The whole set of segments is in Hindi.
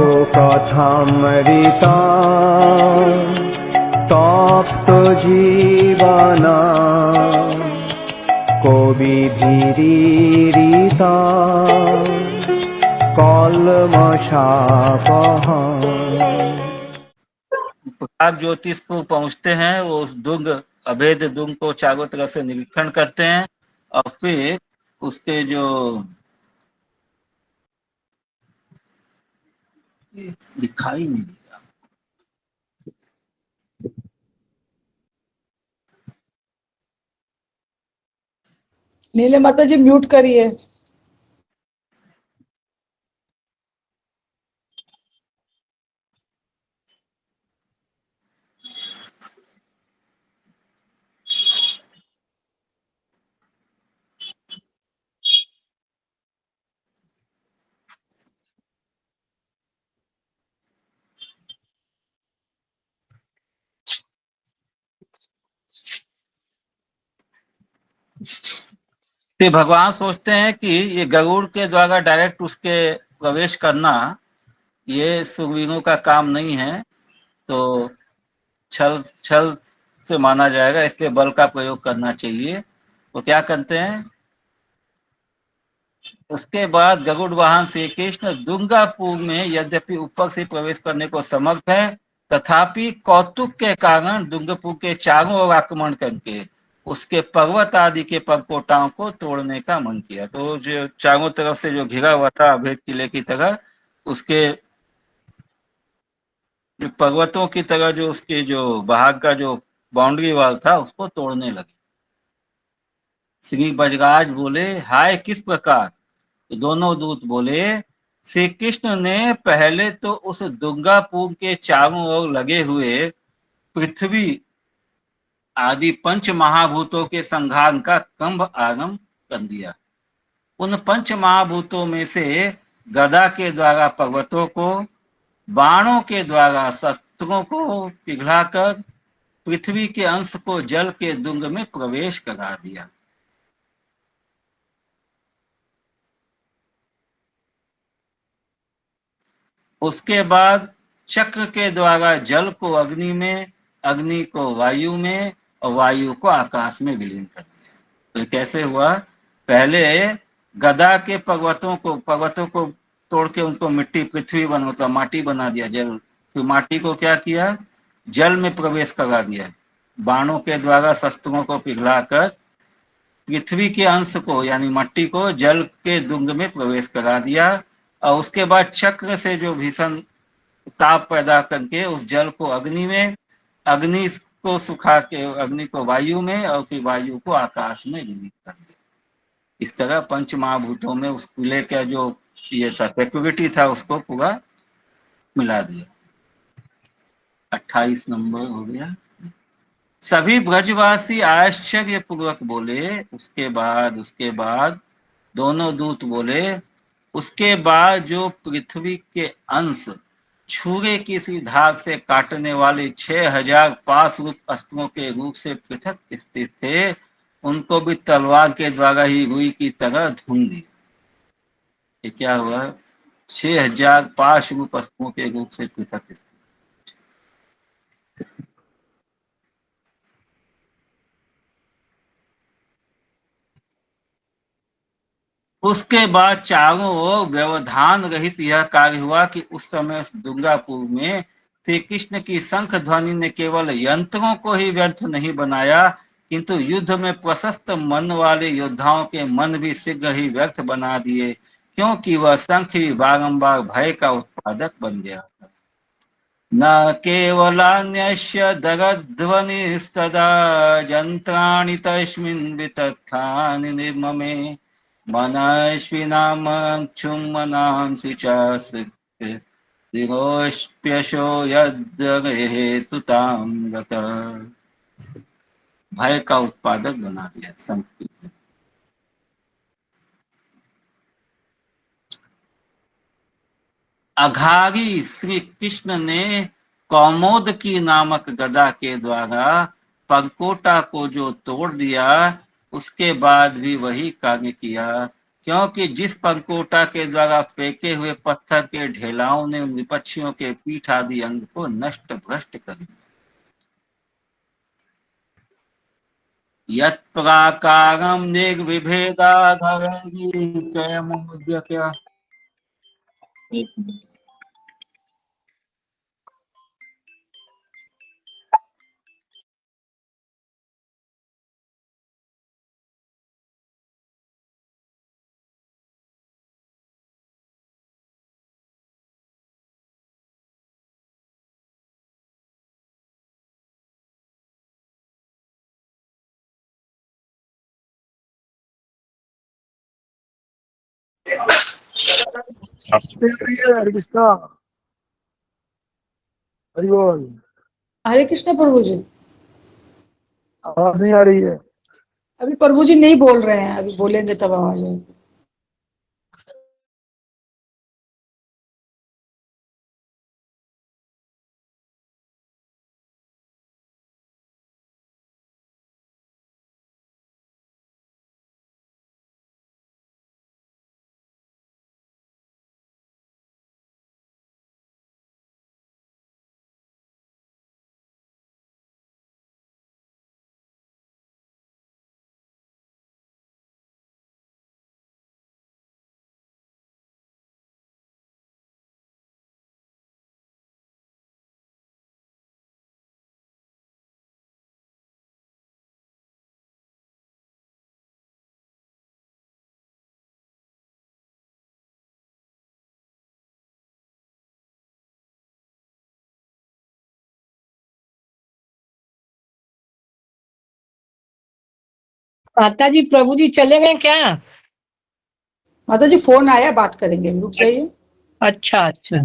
प्रभु कथामृता तप्त जीवना कविभिरीडिता कल्मषापहा। प्रकाश ज्योतिषपुर पहुंचते हैं, वो उस दुंग अभेद दुंग को चारों तरफ से निरीक्षण करते हैं और फिर उसके जो दिखाई नहीं देगा। नीले माता जी म्यूट करिए। तो भगवान सोचते हैं कि ये गरुड़ के द्वारा डायरेक्ट उसके प्रवेश करना ये सुरवीरों का काम नहीं है, तो छल छल से माना जाएगा, इसलिए बल का प्रयोग करना चाहिए। तो क्या करते हैं, उसके बाद गरुड़ वाहन श्री कृष्ण दुर्गापुर में यद्यपि ऊपर से प्रवेश करने को समर्थ है, तथापि कौतुक के कारण दुर्गापुर के चारों ओर आक्रमण करके उसके पर्वत आदि के परकोटाओं को तोड़ने का मन किया। तो जो चारों तरफ से जो घिरा हुआ था अभेद किले की तरह, उसके जो पर्वतों की तरह जो उसके जो बाहर का जो बाउंड्री वाल था उसको तोड़ने लगे। श्री बजराज बोले, हाय किस प्रकार? तो दोनों दूत बोले, श्री कृष्ण ने पहले तो उस दुर्गापुर के चारों ओर लगे हुए पृथ्वी आदि पंच महाभूतों के संहार का क्रम आरंभ कर दिया। उन पंच महाभूतों में से गदा के द्वारा पर्वतों को, बाणों के द्वारा शस्त्रों को पिघलाकर पृथ्वी के अंश को जल के दुंग में प्रवेश करा दिया। उसके बाद चक्र के द्वारा जल को अग्नि में, अग्नि को वायु में और वायु को आकाश में विलीन कर दिया। तो कैसे हुआ, पहले गदा के पर्वतों को तोड़ के उनको मिट्टी पृथ्वी मतलब माटी बना दिया, जल। फिर माटी को क्या किया, जल में प्रवेश करा दिया। बाणों के द्वारा शस्त्रों को पिघलाकर पृथ्वी के अंश को यानी मट्टी को जल के दुंग में प्रवेश करा दिया। और उसके बाद चक्र से जो भीषण ताप पैदा करके उस जल को अग्नि में, अग्नि को सुखा के अग्नि को वायु में और फिर वायु को आकाश में विलीन कर दिया। इस तरह पंच महाभूतों में उस किले का जो ये था सिक्योरिटी था उसको पूरा मिला दिया। 28 नंबर हो गया। सभी ब्रजवासी आश्चर्य पूर्वक बोले, उसके बाद दोनों दूत बोले, उसके बाद जो पृथ्वी के अंश छुरे की सी धार से काटने वाले 6000 पाश रूप अस्त्रों के रूप से पृथक स्थित थे, उनको भी तलवार के द्वारा ही रुई की तरह धुन दिया। ये क्या हुआ, 6000 पाश रूप अस्त्रों के रूप से पृथक स्थित। उसके बाद चारों ओर व्यवधान रहित यह कार्य हुआ कि उस समय दुर्गापुर में श्री कृष्ण की शंख ध्वनि ने केवल यंत्रों को ही व्यर्थ नहीं बनाया, किंतु युद्ध में प्रशस्त मन वाले योद्धाओं के मन भी शीघ्र ही व्यर्थ बना दिए, क्योंकि वह शंख भी बारंबार भय का उत्पादक बन गया था। न केवलान्यस्य दगध्वनिस्तदा यंत्राणि तस्मिन् वितथानि निर्ममे मनश्विनामक्षुम्मनांसि च दिरोष्प्यशो यद्हेतुतां गतः। भय का उत्पादक बना दिया संस्कृत। अघारी श्री कृष्ण ने कौमोद की नामक गदा के द्वारा परकोटा को जो तोड़ दिया, उसके बाद भी वही कार्य किया क्योंकि जिस पंकोटा के द्वारा फेंके हुए पत्थर के ढेलाओं ने उन विपक्षियों के पीठ आदि अंग को नष्ट भ्रष्ट कर दिया। यत् प्राकारं निर्विभेदाघवैर्गीकयमुद्यते। एक मिनट। हरे कृष्णा। हरि बोल। हरे कृष्ण प्रभु जी। आवाज नहीं आ रही है। अभी प्रभु जी नहीं बोल रहे हैं, अभी बोलेंगे तब आवाज आएगी। माता जी प्रभु जी चले गए क्या? माता जी फोन आया, बात करेंगे, रुक जाइए। अच्छा अच्छा।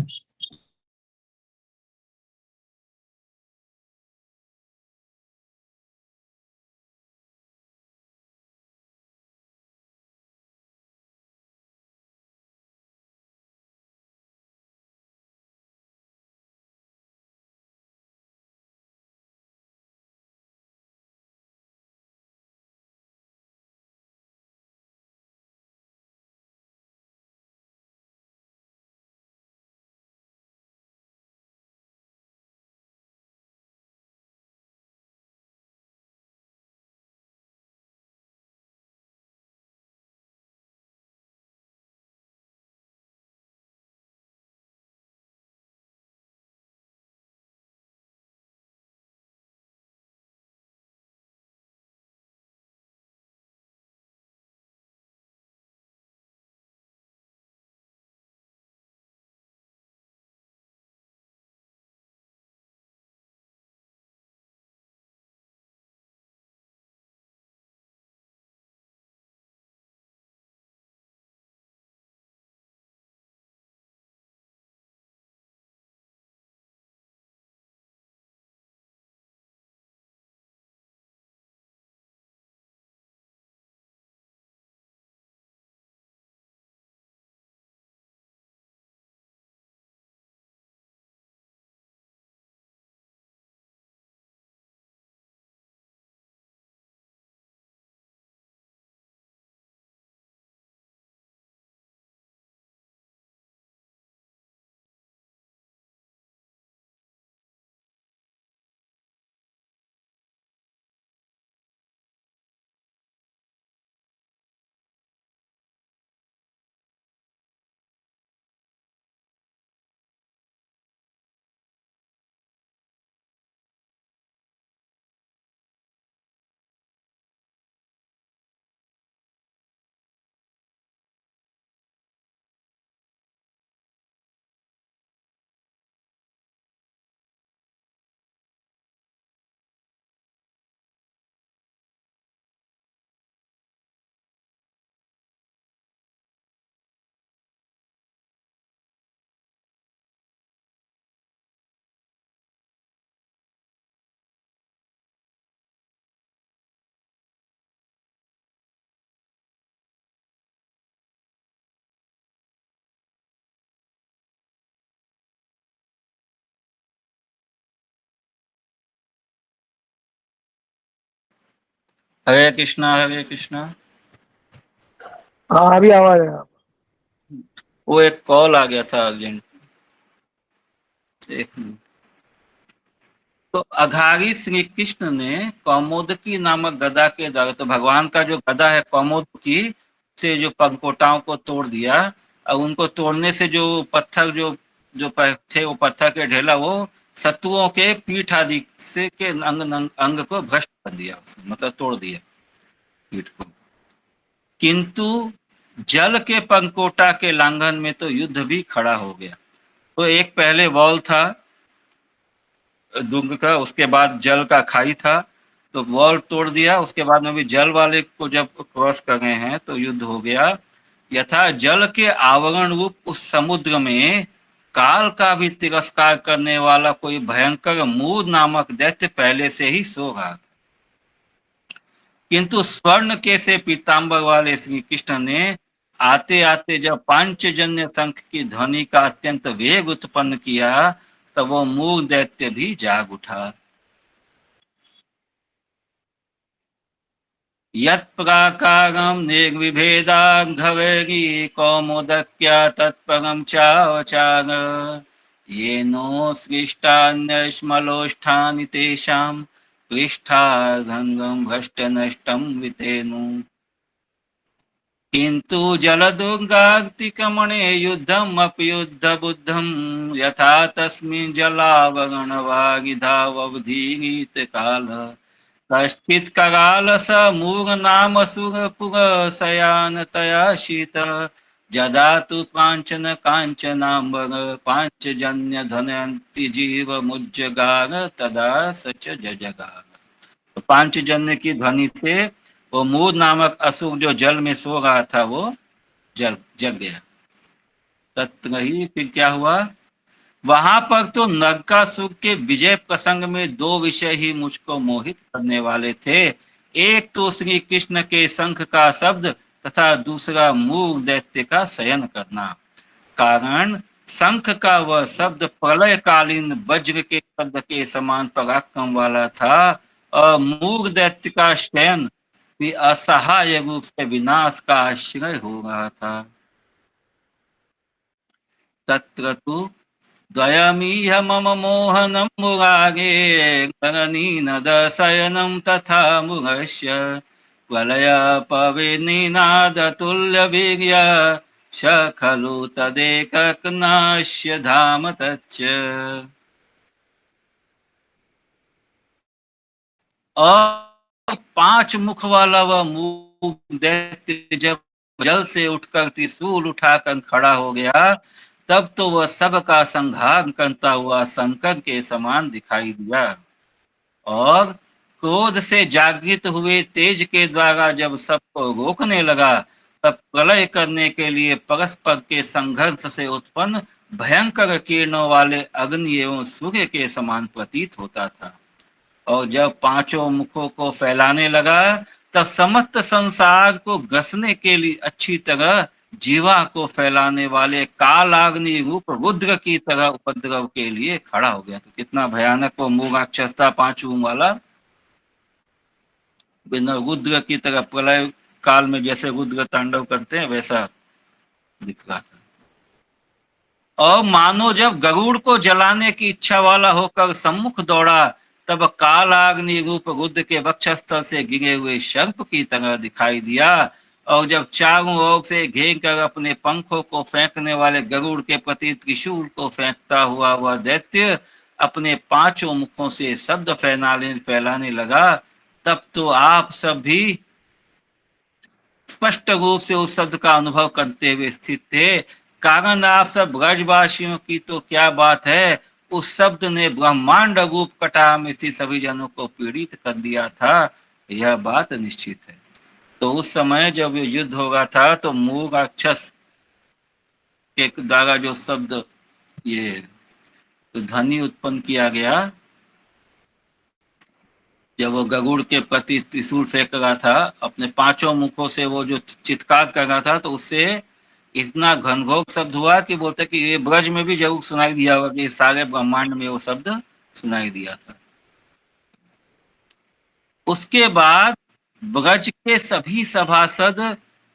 हरे कृष्णा हरे कृष्णा। हाँ अभी आवाज आया। वो एक कॉल आ गया था अर्जेंट। एक मिनट। तो अघारी श्री कृष्ण ने कौमोदकी नामक गदा के द्वारा, तो भगवान का जो गदा है कौमोदकी से जो पंखोटाओं को तोड़ दिया, और उनको तोड़ने से जो पत्थर जो जो थे वो पत्थर के ढेला वो शत्रुओं के पीठ आदि से के अंग को भ्रष्ट कर दिया, मतलब तोड़ दिया पीठ को। किंतु जल के पंखोटा के लांघन में तो युद्ध भी खड़ा हो गया। तो एक पहले वॉल था दुर्ग का, उसके बाद जल का खाई था, तो वॉल तोड़ दिया, उसके बाद में भी जल वाले को जब क्रॉस कर रहे हैं तो युद्ध हो गया। यथा जल के आवरण रूप उस समुद्र में काल का भी तिरस्कार करने वाला कोई भयंकर मूर नामक दैत्य पहले से ही सो रहा था। किंतु स्वर्ण के से पीताम्बर वाले श्री कृष्ण ने आते आते जब पांचजन्य शंख की ध्वनि का अत्यंत वेग उत्पन्न किया, तब वो मूर दैत्य भी जाग उठा। यत्प्राकारं निर्विभेदाघवेगी कौमुदक्या तत्परं चावचार येनो सृष्टान्यश्मलोष्ठानि तेषां पृष्ठाधंगं भ्रष्टनष्टं वितेनु। किंतु जलदुर्गाक्तिकमणे युद्धम् अपि युद्धबुद्धं यथा तस्मिन् जलावरणवागिधावधीत काल कश्चित् कराल स मूग नाम सुरपुर शयानतया शीत जदा तु कांचन कांचनांबर पांचजन्य धनयंति जीव मुज्जगार तदा सच जजगार। तो पांचजन्य की ध्वनि से वो मूर नामक असुर जो जल में सो रहा था वो जग गया। तत्र ही फिर क्या हुआ, वहां पर तो नरकासुर के विजय प्रसंग में दो विषय ही मुझको मोहित करने वाले थे। एक तो श्री कृष्ण के शंख का शब्द तथा दूसरा मूग दैत्य का शयन करना। कारण शंख का वह शब्द प्रलयकालीन वज्र के शब्द के समान पराक्रम वाला था, और मूग दैत्य का शयन भी असहाय रूप से विनाश का आश्रय हो रहा था। तत्र तु द्वयमिह मम मोहनं मुरागे गगनीनदशयनं तथा मुगस्य प्रलयपविनिनादतुल्यवीर्य स खलु तदेकनाश्य धाम तच्च। और पांच मुख वाला वह मूक दैत्य जब जल से उठकर त्रिशूल उठाकर खड़ा हो गया, तब तो वह सबका संहार करता हुआ शंकर के समान दिखाई दिया, और क्रोध से जागृत हुए तेज के द्वारा जब सबको रोकने लगा, तब प्रलय करने के लिए परस्पर के संघर्ष से उत्पन्न भयंकर किरणों वाले अग्नि एवं सूर्य के समान प्रतीत होता था। और जब पांचों मुखों को फैलाने लगा, तब समस्त संसार को ग्रसने के लिए अच्छी तरह जीवा को फैलाने वाले कालाग्नि रूप रुद्र की तरह उपद्रव के लिए खड़ा हो गया। तो कितना भयानक वो मूग राक्षस था, पांच मुंह वाला, बिना रुद्र की तरह प्रलय काल में जैसे रुद्र तांडव करते हैं वैसा दिख रहा था। और मानो जब गरुड़ को जलाने की इच्छा वाला होकर सम्मुख दौड़ा, तब कालाग्नि रूप रुद्र के वक्षस्थल से गिरे हुए सर्प की तरह दिखाई दिया। और जब चारों ओर से घेर कर अपने पंखों को फेंकने वाले गरुड़ के प्रति त्रिशूल को फेंकता हुआ वह दैत्य अपने पांचों मुखों से शब्द फैलाने लगा, तब तो आप सब भी स्पष्ट रूप से उस शब्द का अनुभव करते हुए स्थित थे। कारण आप सब ब्रजवासियों की तो क्या बात है, उस शब्द ने ब्रह्मांड रूप कटा में स्थित सभी जनों को पीड़ित कर दिया था, यह बात निश्चित है। तो उस समय जब ये युद्ध हो रहा था, तो मूग राक्षस के द्वारा जो शब्द ये ध्वनि उत्पन्न किया गया, जब वो गरुड़ के प्रति त्रिशूल फेंक रहा था, अपने पांचों मुखों से वो जो चित्कार कर रहा था, तो उससे इतना घनघोर शब्द हुआ कि बोलते कि ये ब्रज में भी जरूर सुनाई दिया होगा, कि सारे ब्रह्मांड में वो शब्द सुनाई दिया था। उसके बाद ब्रज के सभी सभासद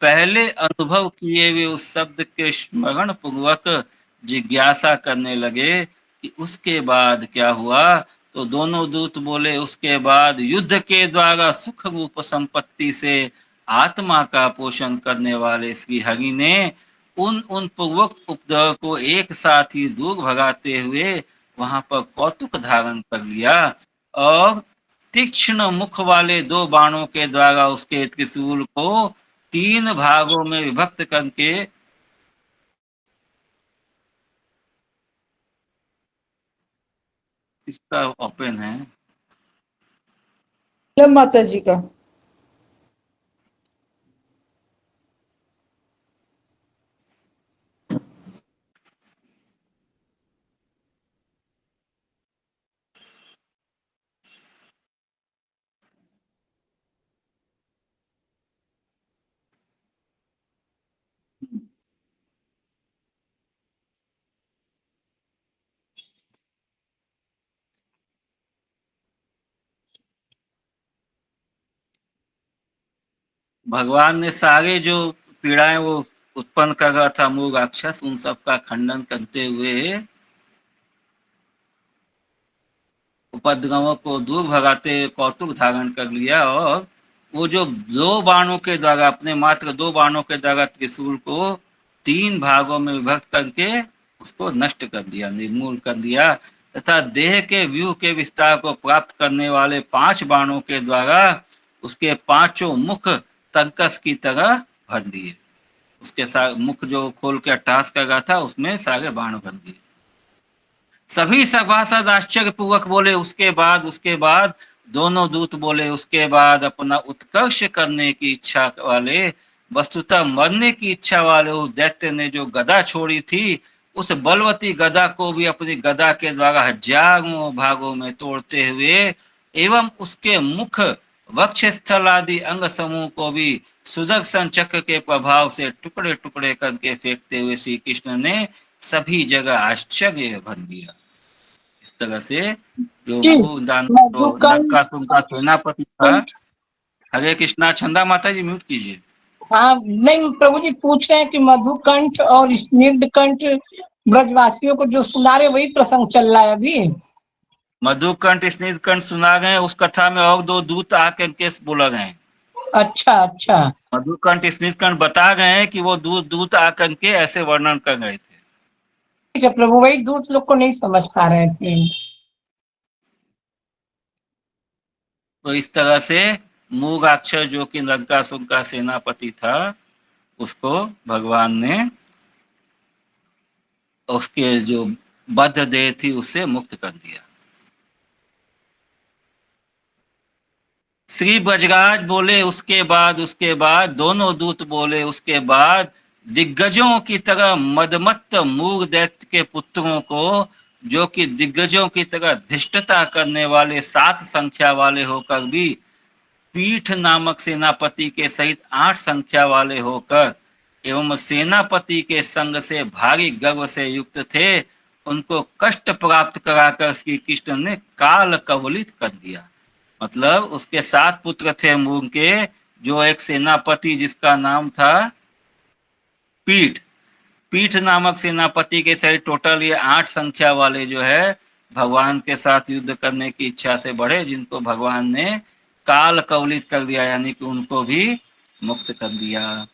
पहले अनुभव किए हुए उस शब्द के स्मरण पूर्वक जिज्ञासा करने लगे कि उसके बाद क्या हुआ। तो दोनों दूत बोले, उसके बाद युद्ध के द्वारा सुख रूप संपत्ति से आत्मा का पोषण करने वाले श्री हरि ने उन उन पूर्वोक्त उपद्रव को एक साथ ही दूर भगाते हुए वहां पर कौतुक धारण कर लिया और तीक्ष्ण मुख वाले 2 बाणों के द्वारा उसके त्रिशूल को 3 भागों में विभक्त करके इसका ओपन है। माता जी का भगवान ने सारे जो पीड़ाएं वो उत्पन्न कर रहा था मूल राक्षस, उन सब का खंडन करते हुए उपद्रवों को दूर भगाते हुए कौतुक धारण कर लिया और वो जो 2 बाणों के द्वारा, अपने मात्र 2 बाणों के द्वारा त्रिशूल को 3 भागों में विभक्त करके उसको नष्ट कर दिया, निर्मूल कर दिया तथा देह के व्यूह के विस्तार को प्राप्त करने वाले 5 बाणों के द्वारा उसके 5 मुख तर्कस की तरह भर दिए। उसके साथ मुख जो खोल के अट्टहास कर रहा था उसमें सारे बाण भर दिए। सभी सभासद आश्चर्य पूर्वक बोले, उसके बाद दोनों दूत बोले, उसके बाद अपना उत्कर्ष करने की इच्छा वाले, वस्तुतः मरने की इच्छा वाले उस दैत्य ने जो गदा छोड़ी थी, उस बलवती गदा को भी अपनी गदा के द्वारा हजारों भागों में तोड़ते हुए एवं उसके मुख, वक्ष स्थल आदि अंग समूह को भी सुदर्शन चक्र के प्रभाव से टुकड़े टुकड़े करके फेंकते हुए श्री कृष्ण ने सभी जगह आश्चर्य भर दिया। इस तरह से जो नरकासुर का सेनापति था। हरे कृष्णा। छंदा माता जी म्यूट कीजिए। हाँ नहीं प्रभु जी पूछ रहे हैं कि मधुकंठ और स्निग्धकंठ ब्रजवासियों को जो सुना रहे वही प्रसंग चल रहा है अभी। मधुकंठ स्निग्धकंठ सुना गए, उस कथा में और 2 दूत आकर के बोला गए। अच्छा अच्छा। मधुकंठ स्निग्धकंठ बता गए हैं कि वो दूत आकर के ऐसे वर्णन कर गए थे। ठीक है प्रभु, वही दूत लोग को नहीं समझ पा रहे थे। तो इस तरह से मूग अक्षर जो कि नरकासुर का सेनापति था, उसको भगवान ने उसके जो बद्ध देह थी उससे मुक्त कर दिया। श्री ब्रजराज बोले, उसके बाद दोनों दूत बोले, उसके बाद दिग्गजों की तरह मदमत्त मूग दैत्य के पुत्रों को, जो कि दिग्गजों की तरह धृष्टता करने वाले 7 संख्या वाले होकर भी पीठ नामक सेनापति के सहित 8 संख्या वाले होकर एवं सेनापति के संग से भारी गर्व से युक्त थे, उनको कष्ट प्राप्त कराकर श्री कृष्ण ने काल कवलित कर दिया। मतलब उसके 7 पुत्र थे मूग के, जो एक सेनापति जिसका नाम था पीठ नामक सेनापति के सहित टोटल ये 8 संख्या वाले जो है भगवान के साथ युद्ध करने की इच्छा से बढ़े, जिनको भगवान ने काल कवलित कर दिया, यानी कि उनको भी मुक्त कर दिया।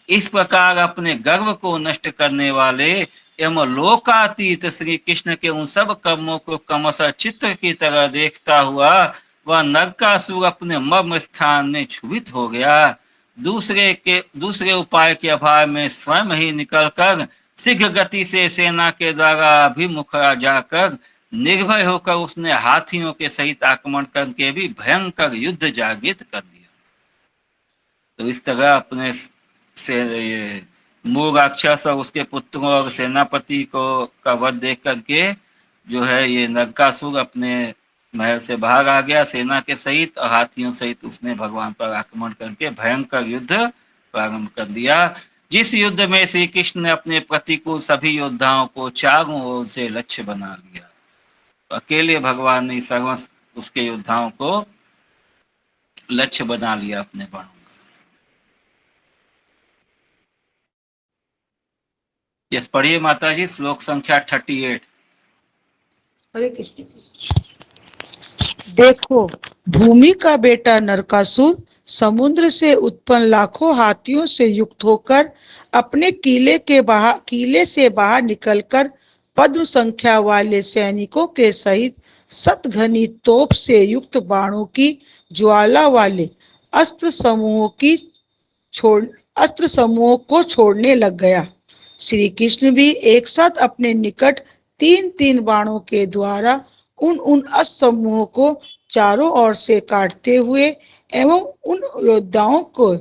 इस प्रकार अपने गर्व को नष्ट करने वाले एवं लोकातीत श्री कृष्ण के उन सब कर्मों को क्रमशः चित्र की तरह देखता हुआ वह नरकासुर अपने मर्म स्थान में क्षुभित हो गया। दूसरे उपाय के अभाव में स्वयं ही निकलकर शीघ्र गति से सेना के द्वारा अभिमुख जाकर निर्भय होकर उसने हाथियों के सहित आक्रमण करके भी भयंकर युद्ध जागृत कर दिया। तो इस तरह अपने से ये मूग राक्षस और उसके पुत्रों और सेनापति को का वध देख करके जो है ये नरकासुर अपने महल से बाहर आ गया सेना के सहित और हाथियों सहित। उसने भगवान पर आक्रमण करके भयंकर युद्ध प्रारंभ कर दिया, जिस युद्ध में श्री कृष्ण ने अपने प्रतिकूल सभी योद्धाओं को चारों ओर से लक्ष्य बना लिया। तो अकेले भगवान ने सर्वस्व उसके योद्धाओं को लक्ष्य बना लिया अपने बाणों का। यस, पढ़िए माता जी, श्लोक संख्या 38। हरे कृष्ण। देखो, भूमि का बेटा नरकासुर समुद्र से उत्पन्न लाखों हाथियों से युक्त होकर अपने किले से बाहर निकलकर पद्म संख्या वाले सैनिकों के सहित शतघनी तोप से युक्त बाणों की ज्वाला वाले अस्त्र समूहों को छोड़ने लग गया। श्री कृष्ण भी एक साथ अपने निकट 3-3 बाणों के द्वारा उन अस्त्र समूहों को चारों ओर से काटते हुए एवं उन योद्धाओं को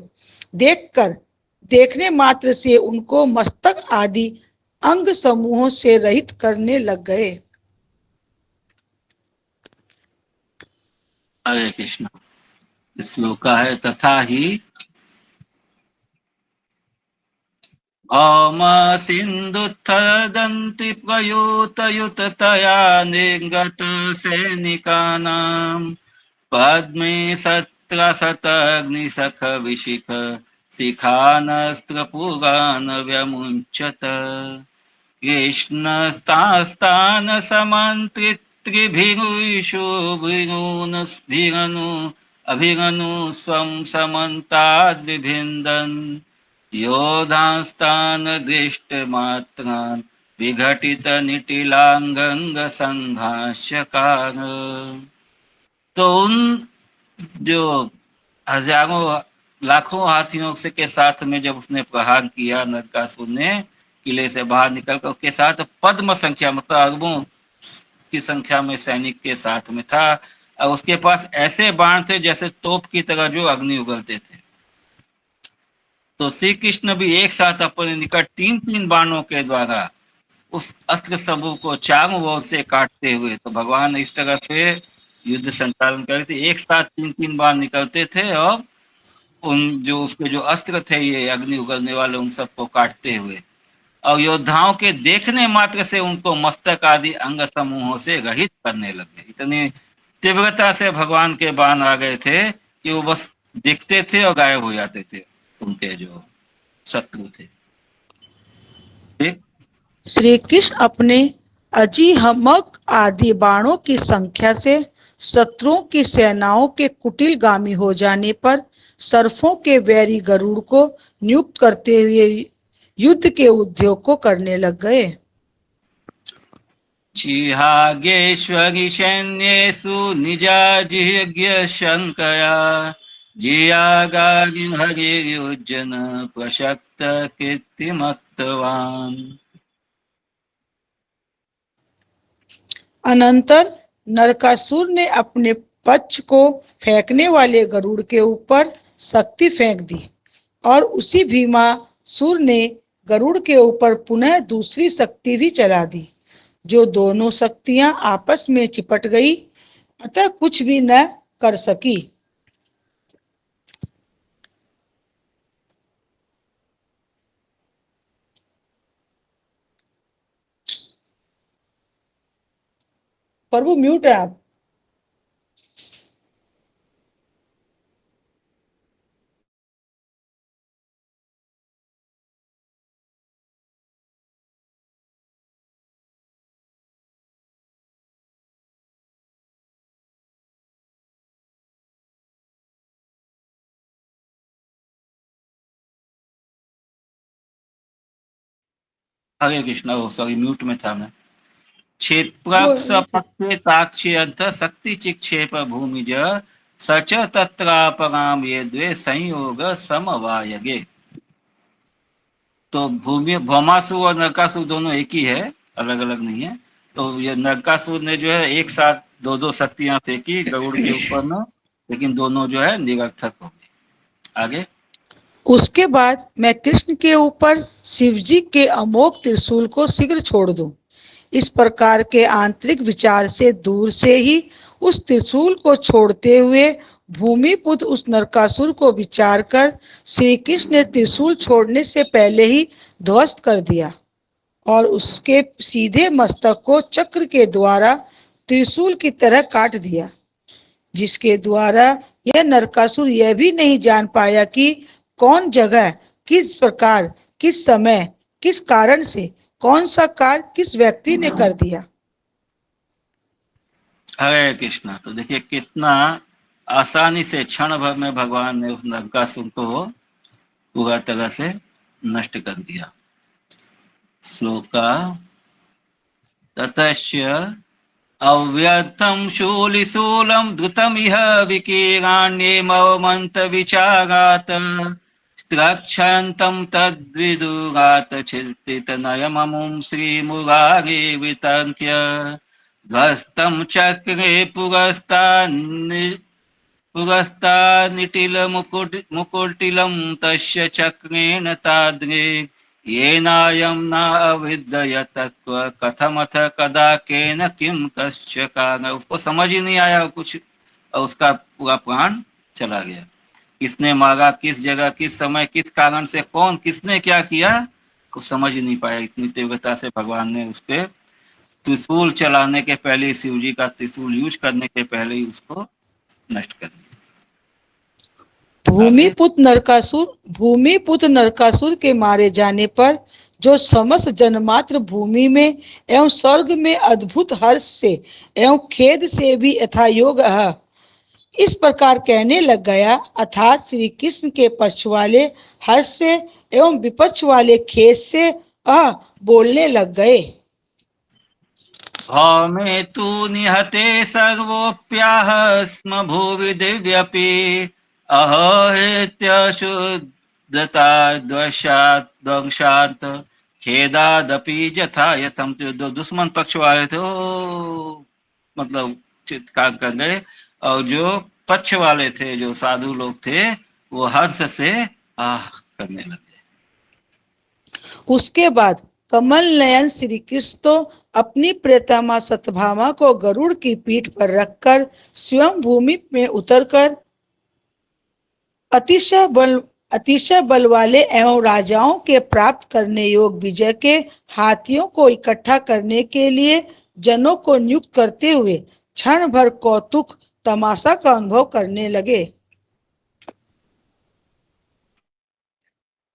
देखने मात्र से उनको मस्तक आदि अंग समूहों से रहित करने लग गए। हरे कृष्ण। श्लोक का है, तथा ही सिन्धुत्थदन्ति प्रयुतयुततया निर्गत सैनिकानां पद्मे सत्रशतग्निसख विशिख शिखानस्त्रपुगान् व्यमुञ्चत कृष्णस्तास्तान् समन्त्रितृभिरुषुभिरुनु अभिरनु स्वं समन्ताद्विभिन्दन् योधास्तान् दृष्टमात्रान् विघटितनिटिलाङ्गङ्ग संघाष्यकार। तो उन जो हजारों लाखों हाथियों से के साथ में जब उसने प्रहार किया, नरकासुर ने किले से बाहर निकलकर उसके साथ पद्म संख्या मतलब अरबों की संख्या में सैनिक के साथ में था, और उसके पास ऐसे बाण थे जैसे तोप की तरह जो अग्नि उगलते थे। तो श्री कृष्ण भी एक साथ अपने निकट 3-3 बाणों के द्वारा उस अस्त्र समूह को चारों ओर से काटते हुए, तो भगवान इस तरह से युद्ध संचालन करते, एक साथ 3-3 बाण निकलते थे और उन जो उसके जो अस्त्र थे ये अग्नि उगलने वाले उन सबको काटते हुए, और योद्धाओं के देखने मात्र से उनको मस्तक आदि अंग समूहों से रहित करने लगे। इतनी तीव्रता से भगवान के बाण आ गए थे कि वो बस दिखते थे और गायब हो जाते थे उनके जो शत्रु थे। श्री कृष्ण अपने अजीहमक आदि बाणों की संख्या से शत्रुओं की सेनाओं के कुटिलगामी हो जाने पर सर्फों के वैरी गरुड़ को नियुक्त करते हुए युद्ध के उद्योग को करने लग गए। चिहागेश्वरी सैन्येषु निजाजिह्य शंकया जियागारिं हरिर्युज्जन प्रशक्त कीर्तिमत्तवान्। अनंतर नरकासुर ने अपने पक्ष को फेंकने वाले गरुड़ के ऊपर शक्ति फेंक दी और उसी भीमासुर ने गरुड़ के ऊपर पुनः दूसरी शक्ति भी चला दी, जो दोनों शक्तियां आपस में चिपट गई, अतः कुछ भी न कर सकी। प्रभु म्यूट है आप। हरे कृष्ण, सॉरी म्यूट में था मैं। क्षेत्रक्षेताक्षेऽर्थ शक्ति चिक्षेप भूमिज सच तत्रापराम ये द्वे संयोग समवायगे। तो भौमासुर और नरकासुर दोनों एक ही है, अलग अलग नहीं है। तो ये नरकासुर ने जो है एक साथ दो शक्तियां फेंकी गरुड़ के ऊपर में, लेकिन दोनों जो है निरर्थक हो गई। आगे उसके बाद मैं कृष्ण के ऊपर शिवजी के अमोघ त्रिशूल को शीघ्र छोड़ दूं। इस प्रकार के आंतरिक विचार से दूर से ही उस त्रिशूल को छोड़ते हुए भूमिपुत्र उस नरकासुर को विचार कर श्री कृष्ण ने त्रिशूल छोड़ने से पहले ही ध्वस्त कर दिया और उसके सीधे मस्तक को चक्र के द्वारा त्रिशूल की तरह काट दिया, जिसके द्वारा यह नरकासुर यह भी नहीं जान पाया कि कौन जगह, किस प्रकार, किस समय, किस कारण से कौन सा कार्य किस व्यक्ति ने कर दिया। हरे कृष्णा। तो देखिए कितना आसानी से क्षण भर में भगवान ने उस नरकासुर को पूरा तरह से नष्ट कर दिया। श्लोका ततश्च अव्यर्थं शूलिशूलं धृतमिह विकीर्णान्येमवमन्त विचारात् रक्षन्तं तद्विदुरात् चिन्तितनयममुं श्रीमुरारे वितर्क्य ध्वस्तं चक्रे पुरस्तान्निटिलमुकुटिलं तस्य चक्रेण ताद्रे येनायं न अविद्यत कथमथ कदा केन किम कश्च कारण। उसको समझ ही नहीं आया कुछ और उसका पूरा प्राण चला गया। किसने मारा, किस जगह, किस समय, किस कारण से, कौन किसने क्या किया, कुछ समझ ही नहीं पाया। इतनी तीव्रता से भगवान ने उसके त्रिशूल चलाने के पहले, शिव जी का त्रिशूल यूज करने के पहले ही उसको नष्ट कर दिया। भूमिपुत्र नरकासुर के मारे जाने पर जो समस्त जनमात्र भूमि में एवं स्वर्ग में अद्भुत हर्ष से एवं खेद से भी यथायोग इस प्रकार कहने लग गया, अर्थात श्री कृष्ण के पक्ष वाले हर्ष से एवं विपक्ष वाले खेद से बोलने लग गए। भौमे तु निहते सर्वोप्याह स्म भुवि दिव्यपि अहृत्यशुद्धता द्वंशात् खेदादपि यथा यथम। जो दुश्मन पक्ष वाले थे वो मतलब चित्कार कर गए, और जो पक्ष वाले थे, जो साधु लोग थे, वो हर्ष से आह करने लगे। उसके बाद कमल नयन श्री कृष्ण तो अपनी प्रियतमा सत्यभामा को गरुड़ की पीठ पर रखकर स्वयं भूमि में उतरकर अतिशय बल वाले एवं राजाओं के प्राप्त करने योग्य विजय के हाथियों को इकट्ठा करने के लिए जनों को नियुक्त करते हुए क्षण भर कौतुक तमाशा का अनुभव करने लगे।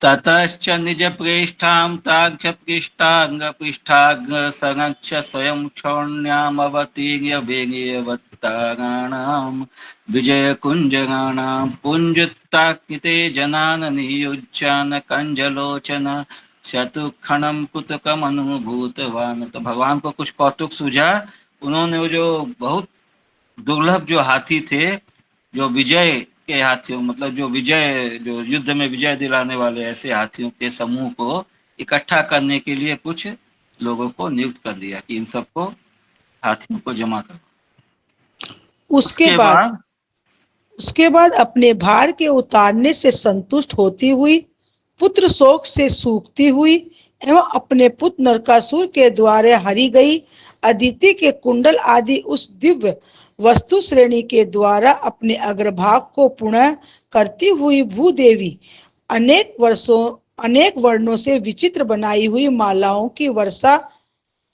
ततश्च निज प्रेष्ठां ताक्ष पृष्ठाग्र पृष्ठाग्र संरक्ष स्वयं क्षौण्यामवतीर्य वेगेवत्ताराणां विजय कुंजराणां पुंजुत्ताकिते जनान नियुज्यान कंजलोचन शतुक्षणं कुतुकमनुभूतवान्। तो भगवान को कुछ कौतुक सूझा। उन्होंने वो जो बहुत दुर्लभ जो हाथी थे, जो विजय के हाथियों, मतलब जो युद्ध में विजय दिलाने वाले ऐसे हाथियों के समूह को इकट्ठा करने के लिए कुछ लोगों को नियुक्त कर दिया कि इन सबको हाथियों को जमा करो। उसके बाद अपने भार के उतारने से संतुष्ट होती हुई, पुत्र शोक से सूखती हुई एवं अपने पुत्र नरकासुर के द्वारा हरी गई अदिति के कुंडल आदि उस दिव्य वस्तु श्रेणी के द्वारा अपने अग्रभाग को पुनः करती हुई भूदेवी अनेक वर्णों से विचित्र बनाई हुई मालाओं की वर्षा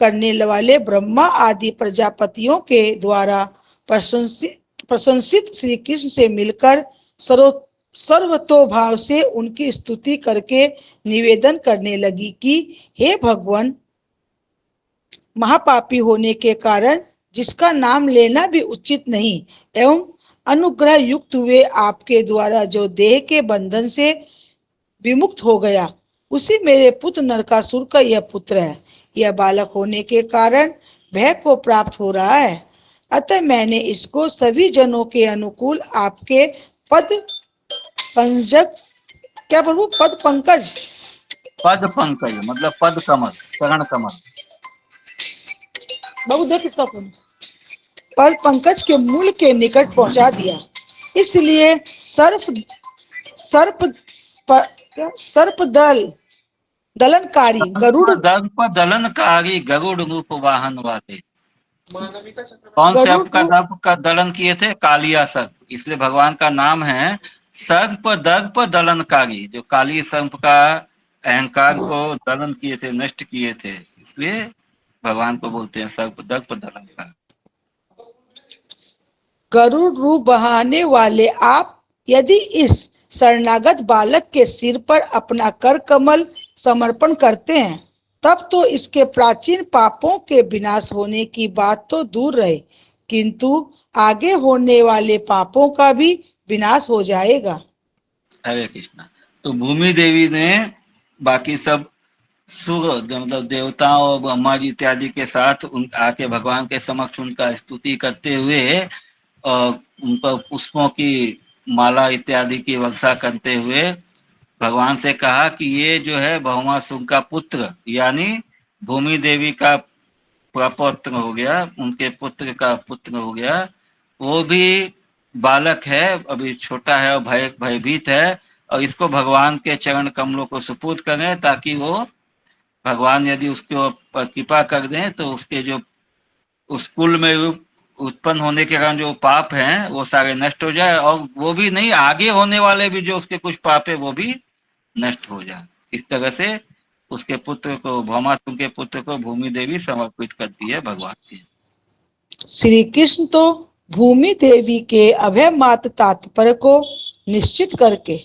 करने वाले ब्रह्मा आदि प्रजापतियों के द्वारा प्रशंसित श्री कृष्ण से मिलकर सर्वतोभाव से उनकी स्तुति करके निवेदन करने लगी कि हे भगवान, महापापी होने के कारण जिसका नाम लेना भी उचित नहीं एवं अनुग्रह युक्त हुए आपके द्वारा जो देह के बंधन से विमुक्त हो गया, उसी मेरे पुत्र नरकासुर का यह पुत्र है। यह बालक होने के कारण भय को प्राप्त हो रहा है, अतः मैंने इसको सभी जनों के अनुकूल आपके पद पंकज मतलब पद कमल, चरण कमल, बाबू देख इसका पद पंकज के मूल के निकट पहुंचा दिया। इसलिए दलनकारी गरुड़ रूप वाहन वाले कौन से आपका दर्प का दलन किए थे? कालिया सर्प, इसलिए भगवान का नाम है सर्प दर्प दलनकारी। जो काली सर्प का अहंकार को दलन किए थे, नष्ट किए थे, इसलिए भगवान को बोलते हैं सर्प दर्प दलनकारी। गरुड़ रूप बहाने वाले आप यदि इस शरणागत बालक के सिर पर अपना कर कमल समर्पण करते हैं तब तो इसके प्राचीन पापों के विनाश होने की बात तो दूर रहे, किंतु आगे होने वाले पापों का भी विनाश हो जाएगा। हरे कृष्णा। तो भूमि देवी ने बाकी सब सुर मतलब देवताओं और ब्रह्मा जी इत्यादि के साथ उन आके भगवान के समक्ष उनका स्तुति करते हुए और उन पर पुष्पों की माला इत्यादि की वर्षा करते हुए भगवान से कहा कि ये जो है भौमासुर का पुत्र यानी भूमि देवी का प्रपौत्र हो गया, उनके पुत्र का पुत्र हो गया, वो भी बालक है, अभी छोटा है और भयभीत है, और इसको भगवान के चरण कमलों को सुपुर्द करें ताकि वो भगवान यदि उसके ऊपर कृपा कर दें तो उसके जो उस कुल में उत्पन्न होने के कारण जो पाप हैं वो सारे नष्ट हो जाए, और वो भी नहीं, आगे होने वाले भी जो उसके कुछ पाप है वो भी नष्ट हो जाए। इस तरह से उसके पुत्र को, भौमासुर के पुत्र को भूमि देवी समर्पित करती है भगवान के। श्री कृष्ण तो भूमि देवी के अभय मात्र तात्पर्य को निश्चित करके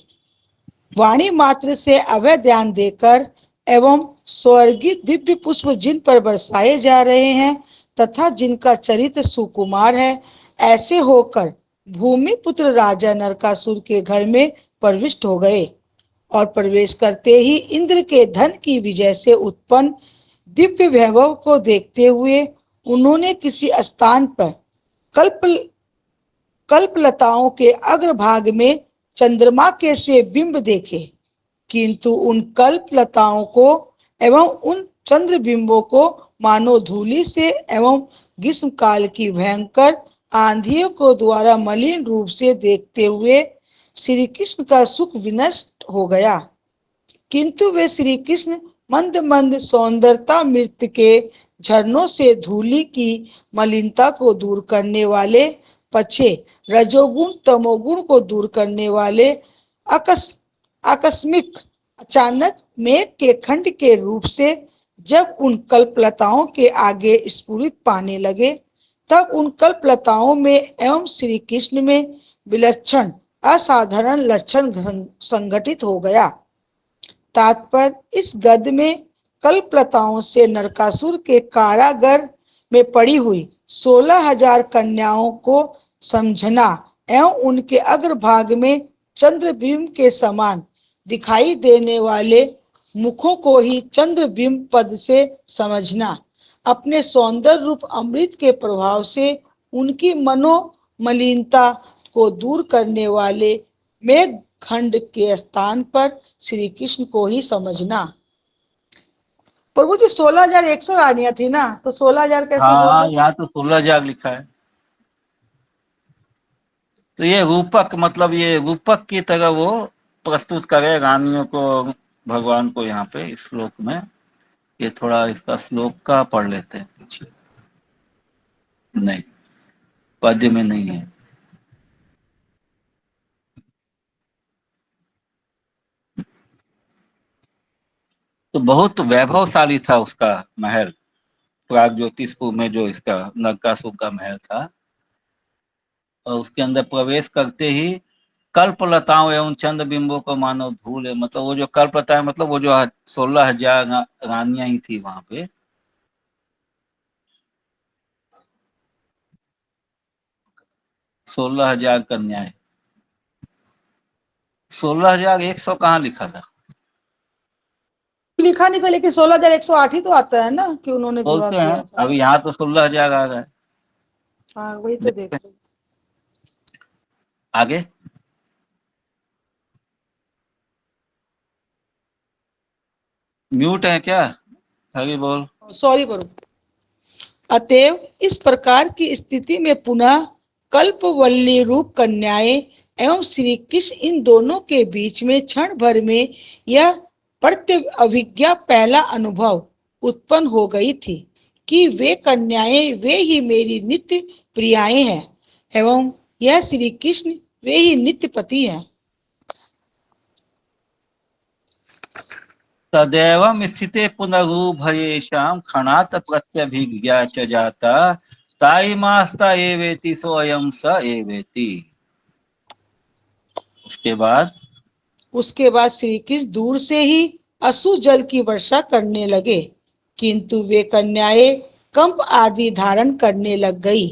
वाणी मात्र से अभय ध्यान देकर एवं स्वर्गीय दिव्य पुष्प जिन पर बरसाए जा रहे हैं तथा जिनका चरित्र सुकुमार है, ऐसे होकर भूमि पुत्र राजा नरकासुर के घर में प्रविष्ट हो गए और प्रवेश करते ही इंद्र के धन की विजय से उत्पन्न दिव्य वैभव को देखते हुए उन्होंने किसी स्थान पर कल्पलताओं के अग्रभाग में चंद्रमा के से बिंब देखे, किंतु उन कल्पलताओं को एवं उन चंद्र बिंबों को मानो धूलि से एवं ग्रीष्म काल की भयंकर आंधियों को द्वारा मलिन रूप से देखते हुए श्री कृष्ण का सुख विनष्ट हो गया। किंतु वे श्री कृष्ण मंद मंद सौंदर्यता मृत्यु के झरनों से धूलि की मलिनता को दूर करने वाले, पछे रजोगुण तमोगुण को दूर करने वाले आकस्मिक अचानक मेघ के खंड के रूप से जब उन कल्पलताओं के आगे स्फुरित पाने लगे, तब उन कल्पलताओं में एवं श्री कृष्ण में विलक्षण असाधारण लक्षण संगठित हो गया। तात्पर्य इस गद्य में कल्पलताओं से नरकासुर के कारागार में पड़ी हुई 16,000 कन्याओं को समझना एवं उनके अग्रभाग में चंद्रबिंब के समान दिखाई देने वाले मुखों को ही चंद्रबिंब पद से समझना, अपने सौंदर्य रूप अमृत के प्रभाव से उनकी मनोमलिनता को दूर करने वाले मेघ खंड के स्थान पर श्री कृष्ण को ही समझना। प्रभु जी 16,100 रानियां थी ना, तो 16,000 कैसे? हाँ, यहाँ तो 16,000 लिखा है। तो ये रूपक, मतलब ये रूपक की तरह वो प्रस्तुत करे रानियों को, भगवान को। यहाँ पे इस श्लोक में ये थोड़ा इसका श्लोक का पढ़ लेते हैं पीछे, नहीं पद्य में नहीं है। तो बहुत वैभवशाली था उसका महल, प्राग ज्योतिषपुर में जो इसका नरकासुर का महल था, और उसके अंदर प्रवेश करते ही कल्पलताओं एवं चंद्र बिंबों को मानो धूल है। मतलब वो जो कल्पलताएं, मतलब वो जो 16,000 रानियां ही थी वहां पे, 16,000 कन्याएं। 16,100 कहाँ लिखा था? लिखा नहीं था, लेकिन 16,108 ही तो आता है ना कि उन्होंने विवाह बोलते किया हैं। था। अभी यहाँ तो 16,000 आ गए। हाँ वही तो देखो आगे म्यूट है क्या? हरी बोल। सॉरी करो। अतएव इस प्रकार की स्थिति में पुनः कल्पवल्ली रूप कन्याएं एवं श्री कृष्ण, इन दोनों के बीच में क्षण भर में यह प्रत्यभिज्ञा पहला अनुभव उत्पन्न हो गई थी कि वे कन्याएं वे ही मेरी नित्य प्रियाएं हैं एवं यह श्री कृष्ण वे ही नित्य पति हैं। तदेवं स्थिते पुनरुभयेषां क्षणात् प्रत्यभिज्ञा च जाता ताइमास्ता एवेति सोऽयं स एवेति। उसके बाद श्री कृष्ण दूर से ही अश्रु जल की वर्षा करने लगे किंतु वे कन्याएं कंप आदि धारण करने लग गई।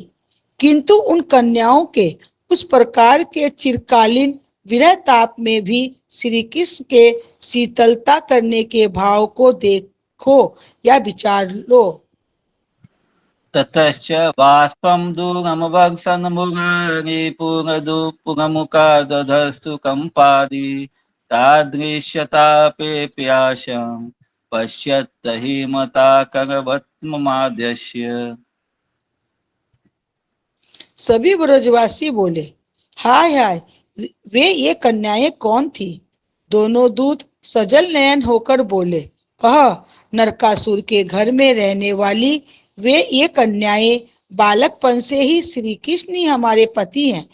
किंतु उन कन्याओं के उस प्रकार के चिरकालीन विरह ताप में भी श्री कृष्ण के शीतलता करने के भाव को देखो या विचार लो। ततश्च बाष्पं दूरमवक्षन् मुरारिपुरमुखा दधस्तु कंपादि तादृश्यतापे प्यासं पश्यत् हिमता करवत्ममाद्यस्य। सभी ब्रजवासी बोले, हाय हाय, वे ये कन्याएं कौन थी? दोनों दूत सजल नयन होकर बोले, नरकासुर के घर में रहने वाली वे ये कन्याएं बालकपन से ही श्री कृष्ण ही हमारे पति हैं,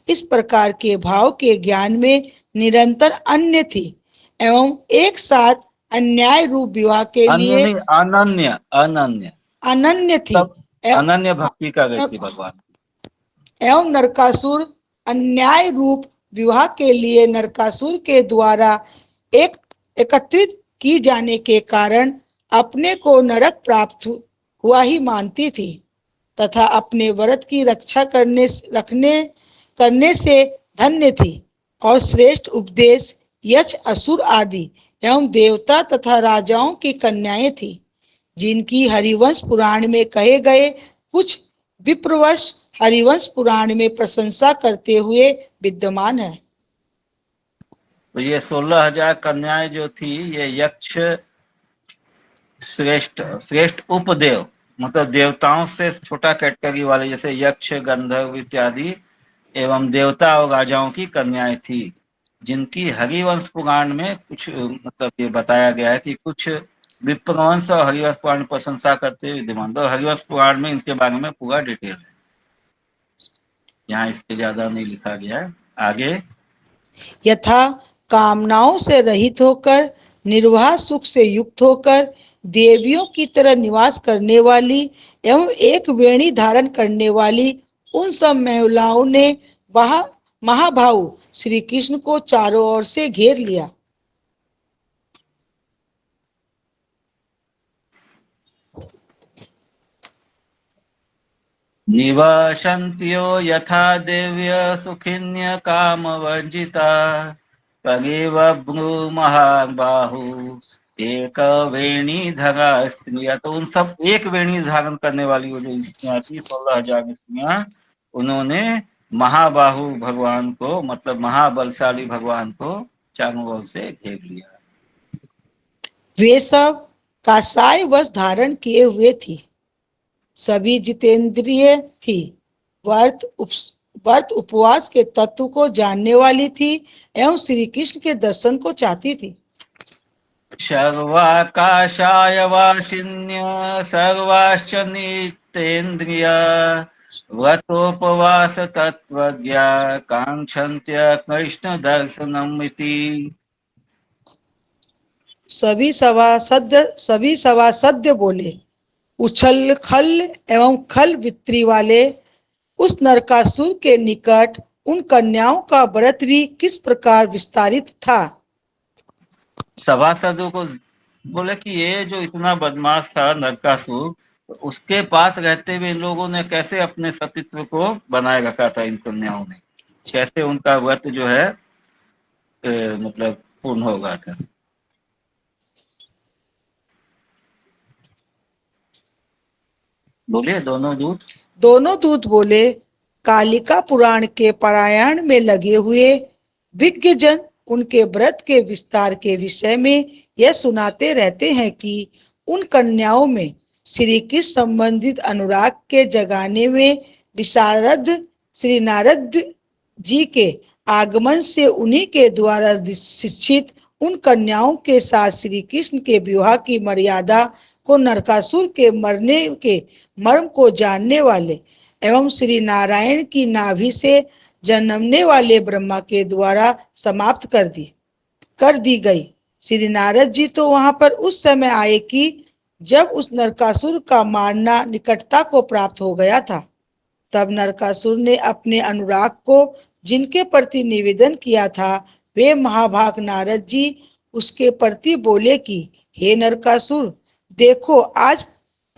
इस प्रकार के भाव के ज्ञान में निरंतर अन्य थी एवं एक साथ अन्याय रूप विवाह के लिए अनन्य अनन्य अनन्य थी अनन्य भक्ति का व्यक्ति भगवान एवं नरकासुर अन्याय रूप विवाह के लिए नरकासुर के द्वारा एकत्रित की जाने के कारण अपने को नरक प्राप्त हुआ ही मानती थी तथा अपने व्रत की रक्षा करने से धन्य थी और श्रेष्ठ उपदेश यक्ष असुर आदि एवं देवता तथा राजाओं की कन्याएं थी, जिनकी हरिवंश पुराण में कहे गए कुछ विप्रवश हरिवंश पुराण में प्रशंसा करते हुए विद्यमान है। तो ये 16,000 कन्याएं जो थी ये यक्ष श्रेष्ठ उपदेव मतलब देवताओं से छोटा कैटेगरी वाले जैसे यक्ष गंधर्व इत्यादि एवं देवता और राजाओं की कन्याएं थी, जिनकी हरिवंश पुराण में कुछ मतलब ये बताया गया है कि कुछ विप्रवंश और हरिवंश पुराण में प्रशंसा करते हुए विद्यमान। तो हरिवंश पुराण में इनके बारे में पूरा डिटेल है, यहाँ इसके ज्यादा नहीं लिखा गया है। आगे, यथा कामनाओं से रहित होकर निर्वाह सुख से युक्त होकर देवियों की तरह निवास करने वाली एवं एक वेणी धारण करने वाली उन सब महिलाओं ने महाभाव श्री कृष्ण को चारों ओर से घेर लिया। निवसन्त्यो यथा देव्य सुखिन्य काम वर्जिता तगेव भ्रू महाबाहु एक वेणी धरा स्त्रिया। तो उन सब एक वेणी धारण करने वाली वो जो स्त्रियां थी 16,000 स्त्रियां, उन्होंने महाबाहु भगवान को मतलब महाबलशाली भगवान को चारों ओर से घेर लिया। वे सब कासाय वस्त्र धारण किए हुए थी, सभी जितेंद्रिय थी, व्रत उपवास के तत्व को जानने वाली थी एवं श्री कृष्ण के दर्शन को चाहती थी। सर्वाकाशाय वासिन्य सर्वाश्च नितेन्द्रिया व्रतोपवास तत्वज्ञा कांक्षन्त्य कृष्ण दर्शनम इति। सभी सभासद बोले, उछल खल एवं खल वित्री वाले उस नरकासुर के निकट उन कन्याओं का व्रत भी किस प्रकार विस्तारित था। सभासदों को बोले कि ये जो इतना बदमाश था नरकासुर, उसके पास रहते हुए इन लोगों ने कैसे अपने सतीत्व को बनाए रखा था, इन कन्याओं ने कैसे उनका व्रत जो है मतलब पूर्ण हो गया था। बोले दोनों दूत बोले, कालिका पुराण के पारायण में लगे हुए विज्ञ जन उनके व्रत के विस्तार के विषय में यह सुनाते रहते हैं कि उन कन्याओं में श्री कृष्ण संबंधित अनुराग के जगाने में विशारद श्री नारद जी के आगमन से उन्हीं के द्वारा शिक्षित उन कन्याओं के साथ श्री कृष्ण के विवाह की मर्यादा को नरकासुर के मरने के मर्म को जानने वाले एवं श्री नारायण की नाभि से जन्मने वाले ब्रह्मा के द्वारा समाप्त कर दी गई। श्री नारद जी तो वहां पर उस समय आए कि जब उस नरकासुर का मारना निकटता को प्राप्त हो गया था। तब नरकासुर ने अपने अनुराग को जिनके प्रति निवेदन किया था, वे महाभाग नारद जी उसके प्रति बोले कि हे नरकासुर, देखो आज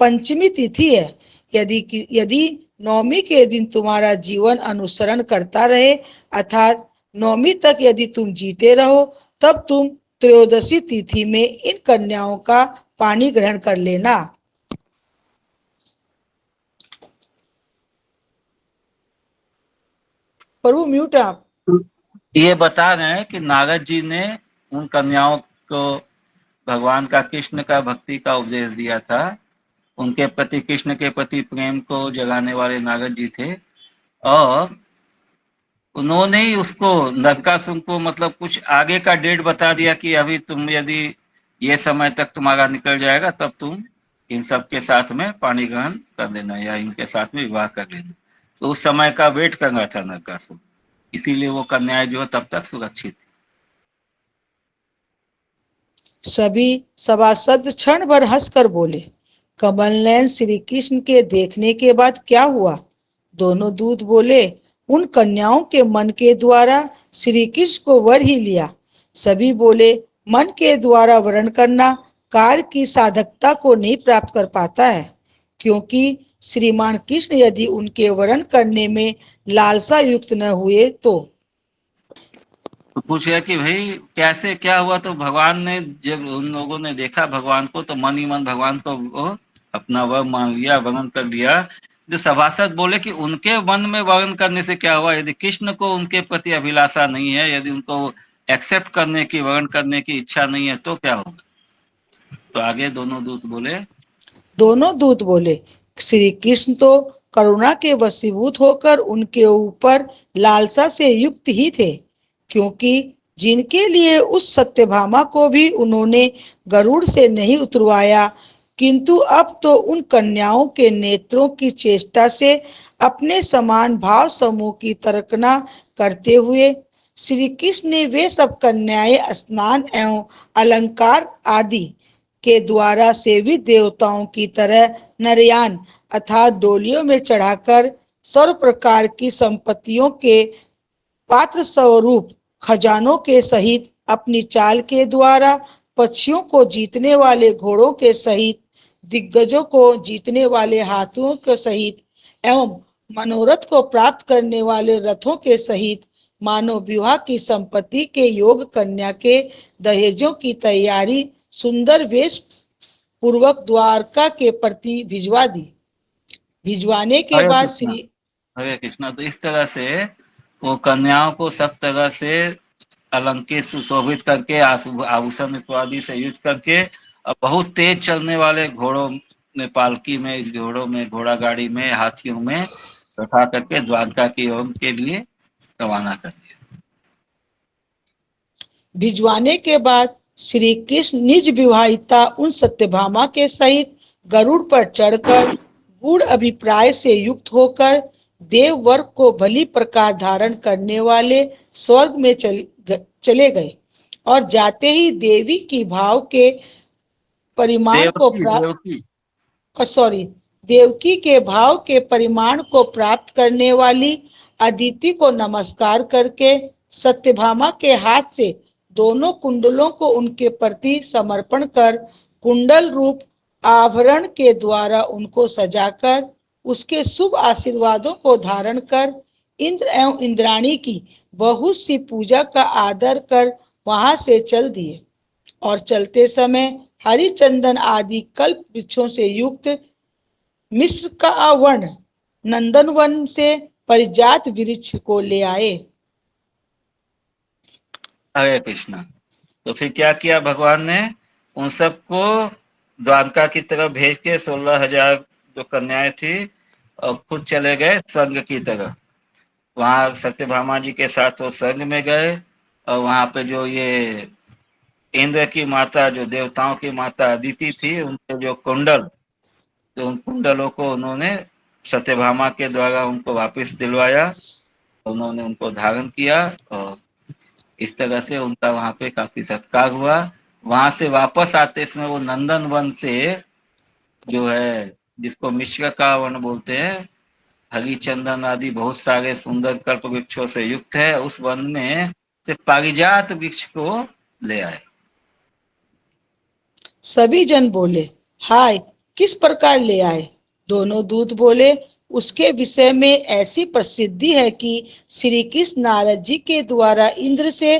पंचमी तिथि है, यदि नवमी के दिन तुम्हारा जीवन अनुसरण करता रहे अर्थात नवमी तक यदि तुम जीते रहो, तब तुम त्रयोदशी तिथि में इन कन्याओं का पानी ग्रहण कर लेना। प्रभु म्यूट आप। ये बता रहे हैं कि नारद जी ने उन कन्याओं को भगवान का, कृष्ण का भक्ति का उपदेश दिया था। उनके प्रति, कृष्ण के प्रति प्रेम को जगाने वाले नारद जी थे, और उन्होंने ही उसको, नरकासुर को, मतलब कुछ आगे का डेट बता दिया कि अभी तुम यदि ये समय तक तुम्हारा निकल जाएगा तब तुम इन सब के साथ में पाणी ग्रहण कर लेना या इनके साथ में विवाह कर लेना। तो उस समय का वेट कर रहा था नरकासुर, इसीलिए वो कन्याएं जो है तब तक सुरक्षित थी। सभी सभासद क्षण भर हंसकर बोले, कमल नयन श्री कृष्ण के देखने के बाद क्या हुआ? दोनों दूत बोले, उन कन्याओं के मन के द्वारा श्री कृष्ण को वर ही लिया। सभी बोले, मन के द्वारा वरण करना कार्य की साधकता को नहीं प्राप्त कर पाता है, क्योंकि श्रीमान कृष्ण यदि उनके वरण करने में लालसा युक्त न हुए तो पूछा कि भाई कैसे क्या हुआ? तो भगवान ने, जब उन लोगों ने देखा भगवान को, तो मन ही मन भगवान को वो अपना वर मान लिया, वर्ण कर लिया। जो सभासद बोले कि उनके मन में वर्ण करने से क्या हुआ? यदि कृष्ण को उनके प्रति अभिलाषा नहीं है, यदि उनको एक्सेप्ट करने की, वर्ण करने की इच्छा नहीं है, तो क्या होगा? तो आगे दोनों दूत बोले, श्री कृष्ण तो करुणा के वशीभूत होकर उनके ऊपर लालसा से युक्त ही थे, क्योंकि जिनके लिए उस सत्यभामा को भी उन्होंने गरुड़ से नहीं उतरवाया, किंतु अब तो उन कन्याओं के नेत्रों की चेष्टा से अपने समान भाव समूह की तर्कना करते हुए श्री कृष्ण ने वे सब कन्याएं स्नान एवं अलंकार आदि के द्वारा सेवित देवताओं की तरह नरयान अर्थात डोलियों में चढ़ाकर सर्व प्रकार की संपत्तियों के पात्र स्वरूप खजानों के सहित, अपनी चाल के द्वारा पक्षियों को जीतने वाले घोड़ों के सहित, दिग्गजों को जीतने वाले हाथियों के सहित एवं मनोरथ को प्राप्त करने वाले रथों के सहित मानव विवाह की संपत्ति के योग कन्या के दहेजों की तैयारी सुंदर वेश पूर्वक द्वारका के प्रति भिजवा दी। भिजवाने के बाद श्री हरे कृष्णा, तो इस तरह से वो कन्याओं को सब तरह से अलंकृत सुशोभित करके, आभूषण इत्यादि से युक्त करके, और बहुत तेज चलने वाले घोड़ों में, पालकी में, घोड़ों में, घोड़ा गाड़ी में, हाथियों में बैठा करके द्वारका की ओर के लिए रवाना कर दिया। भिजवाने के बाद श्री कृष्ण निज विवाहिता उन सत्यभामा के सहित गरुड़ पर चढ़कर गूढ़ अभिप्राय से युक्त होकर देव वर्ग को भली प्रकार धारण करने वाले स्वर्ग में चले गए, और जाते ही देवी की भाव के परिमाण को देवकी के भाव के परिमाण को प्राप्त करने वाली अदिति को नमस्कार करके सत्यभामा के हाथ से दोनों कुंडलों को उनके प्रति समर्पण कर कुंडल रूप आभरण के द्वारा उनको सजाकर उसके शुभ आशीर्वादों को धारण कर इंद्र एवं इंद्राणी की बहुत सी पूजा का आदर कर वहां से चल दिए, और चलते समय हरिचंदन आदि कल्प वृक्षों से युक्त मिस्र का वर्ण नंदन वन से परिजात वृक्ष को ले आए। हरे कृष्णा। तो फिर क्या किया भगवान ने? उन सबको द्वारका की तरफ भेज के 16,000 जो कन्याएं थी, और खुद चले गए स्वर्ग की तरफ। वहां सत्यभामा जी के साथ वो स्वर्ग में गए, और वहां पे जो ये इंद्र की माता, जो देवताओं की माता अदिति थी, उनके जो कुंडल, तो उन कुंडलों को उन्होंने सत्यभामा के द्वारा उनको वापस दिलवाया, उन्होंने उनको धारण किया, और इस तरह से उनका वहां पे काफी सत्कार हुआ। वहां से वापस आते समय वो नंदन वन से, जो है जिसको मिश्र का वन बोलते हैं, हरिचंदन आदि बहुत सारे सुंदर कल्प वृक्षों से युक्त है, उस वन में से पारिजात वृक्ष को ले आए। सभी जन बोले, हाय किस प्रकार ले आए? दोनों दूत बोले, उसके विषय में ऐसी प्रसिद्धि है कि श्री कृष्ण नारद जी के द्वारा इंद्र से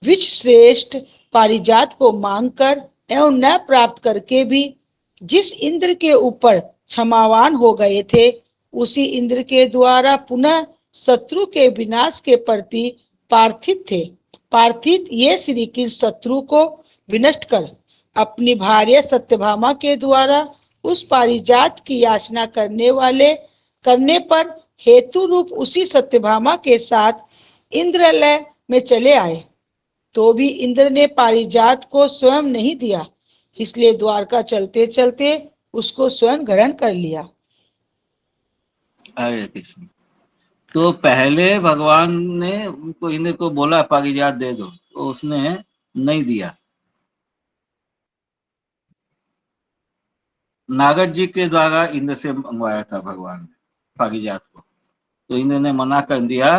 विश्व श्रेष्ठ पारिजात को मांगकर एवं न प्राप्त करके भी जिस इंद्र के ऊपर क्षमावान हो गए थे, उसी इंद्र के द्वारा पुनः शत्रु के विनाश के प्रति पार्थित थे। पार्थित ये श्री कृष्ण शत्रु को विनष्ट कर अपनी भार्या सत्यभामा के द्वारा उस पारिजात की याचना करने पर हेतु रूप उसी सत्यभामा के साथ इंद्रालय में चले आए। तो भी इंद्र ने पारिजात को स्वयं नहीं दिया, इसलिए द्वारका चलते चलते उसको स्वयं ग्रहण कर लिया। हरे कृष्ण। तो पहले भगवान ने उनको इंद्र को बोला पारिजात दे दो, तो उसने नहीं दिया। नारद जी के द्वारा इंद्र से मंगवाया था भगवान ने पारिजात को, तो इंद्र ने मना कर दिया।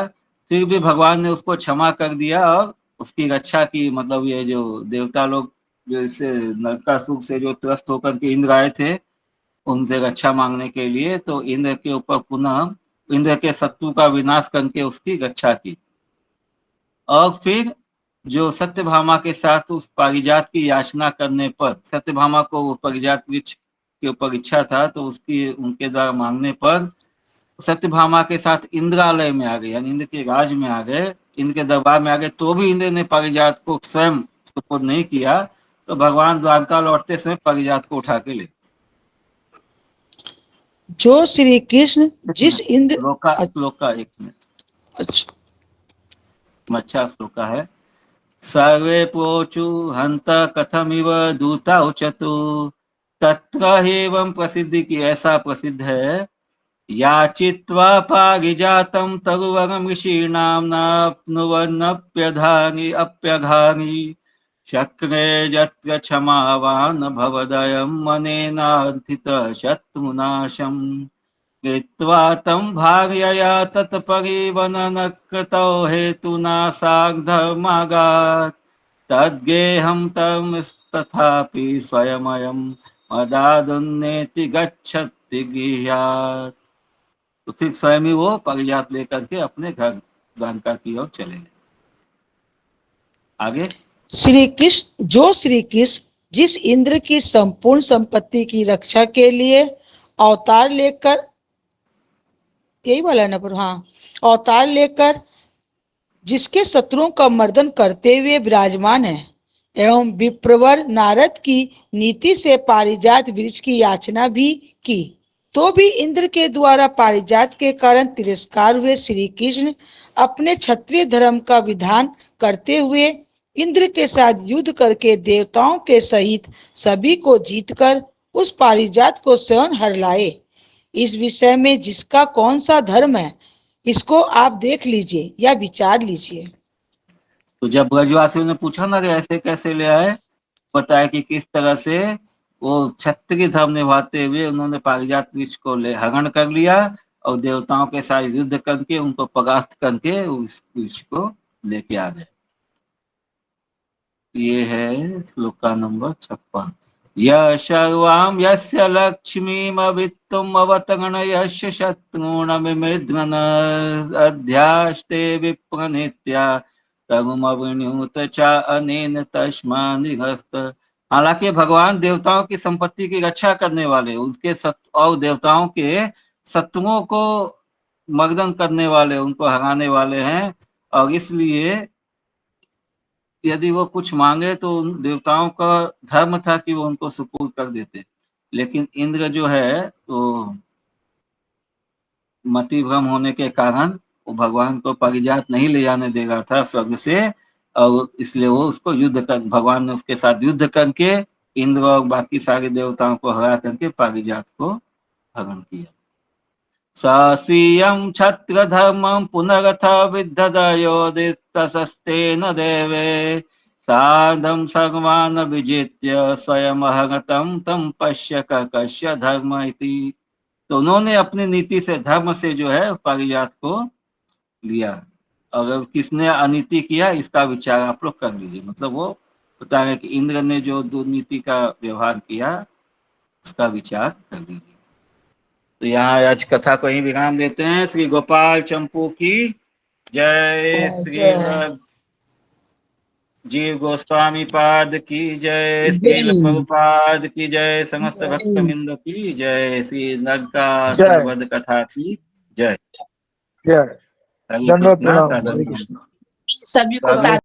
फिर भी भगवान ने उसको क्षमा कर दिया और उसकी रक्षा की। मतलब ये जो देवता लोग जो इससे नरकासुर से जो त्रस्त होकर के इंद्र आए थे, उनसे रक्षा मांगने के लिए, तो इंद्र के ऊपर पुनः इंद्र के शत्रु का विनाश करके उसकी रक्षा की। और फिर जो सत्यभामा के साथ उस पारिजात की याचना करने पर, सत्यभामा को वो पारिजात वृक्ष के ऊपर इच्छा था, तो उसकी उनके द्वारा मांगने पर सत्यभामा के साथ इंद्रालय में आ गए, यानी इंद्र के राज में आ गए, इंद्र के दरबार में आ गए। तो भी इंद्र ने पारिजात को स्वयं सुपुर्द नहीं किया, तो भगवान द्वारका लौटते समय पारिजात को उठा के ले। जो श्री कृष्ण जिस इंद्र श्लोका एक मिनट, अच्छा श्लोका है। सर्वे प्रोचु हंत कथमिव दूता उचतु, तत्र एवं प्रसिद्धि की, ऐसा प्रसिद्ध है। याचित्वा पारिजातं तरुवरं ऋषीणां नाप्नुवन्नप्यघानि शक्रे यत्र क्षमावान् भवदयं मनेनार्थितः शत्रुनाशम् कृत्वा तं भार्यया तत्परिवननकृतौ हेतुना सार्धमागात् तद्गेहं तं तथापि स्वयमयं मदादुन्नेति गच्छति गृह्यात्। तो फिर स्वयं ही वो पारिजात लेकर के अपने घर द्वारका की ओर चले गए। आगे श्री कृष्ण जिस इंद्र की संपूर्ण संपत्ति की रक्षा के लिए अवतार लेकर, यही वाला ना पर, हाँ, अवतार लेकर जिसके शत्रुओं का मर्दन करते हुए विराजमान है, एवं विप्रवर नारद की नीति से पारिजात वृक्ष की याचना भी की, तो भी इंद्र के द्वारा पारिजात के कारण तिरस्कार हुए श्री कृष्ण अपने क्षत्रिय धर्म का विधान करते हुए इंद्र के साथ युद्ध करके देवताओं के सहित सभी को जीतकर उस पारिजात को स्वयं हर लाए। इस विषय में जिसका कौन सा धर्म है, इसको आप देख लीजिए या विचार लीजिए। तो जब ब्रजवासियों ने पूछा ना कि ऐसे कैसे ले आए, बताया कि किस तरह से वो क्षत्रिय धर्म निभाते हुए उन्होंने पारिजात वृक्ष को हरण कर लिया और देवताओं के साथ युद्ध करके उनको परास्त करके उस वृक्ष को लेके आ गए। ये है श्लोका नंबर 56। यशर्वाम यस्य लक्ष्मीमवित्तुम अवतरण यस्य शत्रूणमिमृद्रन अध्यास्ते विप्रनित्या तरुमवृण्युत च अनेन तस्मा निहस्त। हालांकि भगवान देवताओं की संपत्ति की रक्षा करने वाले, उनके और देवताओं के शत्रुओं को मर्दन करने वाले, उनको हराने वाले हैं, और इसलिए यदि वो कुछ मांगे तो उन देवताओं का धर्म था कि वो उनको सुपुर्द कर देते। लेकिन इंद्र जो है तो मति भ्रम होने के कारण वो भगवान को पारिजात नहीं ले जाने देगा था स्वर्ग से, और इसलिए वो उसको भगवान ने उसके साथ युद्ध करके इंद्र और बाकी सारे देवताओं को हरा करके पारिजात को हरण किया। ससीयं क्षत्र धर्मं पुनरथ विद्धदयोदितसस्तेन देवे साधं सर्वान् विजित्य स्वयं हरतं तं पश्य कस्य धर्म इति। तो उन्होंने अपनी नीति से, धर्म से जो है पारिजात को लिया। अगर किसने अनीति किया इसका विचार आप लोग कर लीजिए। मतलब वो बता रहे कि इंद्र ने जो दुर्नीति का व्यवहार किया उसका विचार कर लीजिए। तो यहाँ आज कथा को ही विराम देते हैं। श्री गोपाल चंपू की जय, श्री जीव गोस्वामी पाद की जय, श्रील प्रभुपाद की जय, समस्त भक्तवृंद की जय, श्री नरकासुरवध कथा की जय। जय हरे दंडवत कृष्णा, प्रणाम, सादर हरे नमस्कार। कृष्णा। सभी को साथ